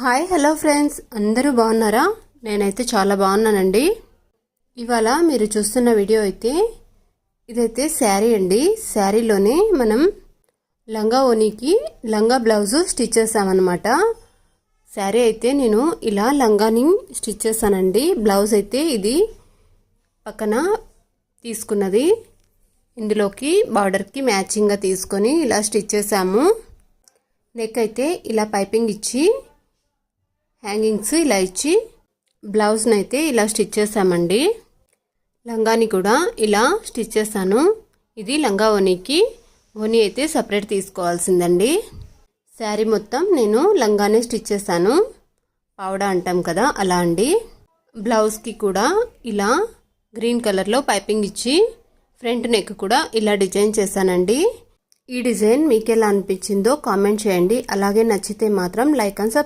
Hi hello friends, అందరూ బాగున్నారా? నేనైతే చాలా బాగున్నానండి. ఇవాళ మీరు చూస్తున్న వీడియో అయితే ఇదైతే శారీ అండి. శారీలోనే మనం లంగా ఓనీకి లంగా బ్లౌజు స్టిచ్ చేసామన్నమాట. శారీ అయితే నేను ఇలా లంగాని స్టిచ్ చేశానండి. బ్లౌజ్ అయితే ఇది పక్కన తీసుకున్నది ఇందులోకి బార్డర్కి మ్యాచింగ్గా తీసుకొని ఇలా స్టిచ్ చేసాము. నెక్ అయితే ఇలా పైపింగ్ ఇచ్చి హ్యాంగింగ్స్ ఇలా ఇచ్చి బ్లౌజ్ని అయితే ఇలా స్టిచ్ చేసామండి. లంగాని కూడా ఇలా స్టిచ్ చేశాను. ఇది లంగా ఓనీకి, ఓనీ అయితే సపరేట్ తీసుకోవాల్సిందండి. శారీ మొత్తం నేను లంగానే స్టిచ్ చేశాను. పావడా అంటాం కదా, అలా అండి. బ్లౌజ్కి కూడా ఇలా గ్రీన్ కలర్లో పైపింగ్ ఇచ్చి ఫ్రంట్ నెక్ కూడా ఇలా డిజైన్ చేశానండి. ఈ డిజైన్ మీకు ఎలా అనిపించిందో కామెంట్ చేయండి. అలాగే నచ్చితే మాత్రం లైక్ అండ్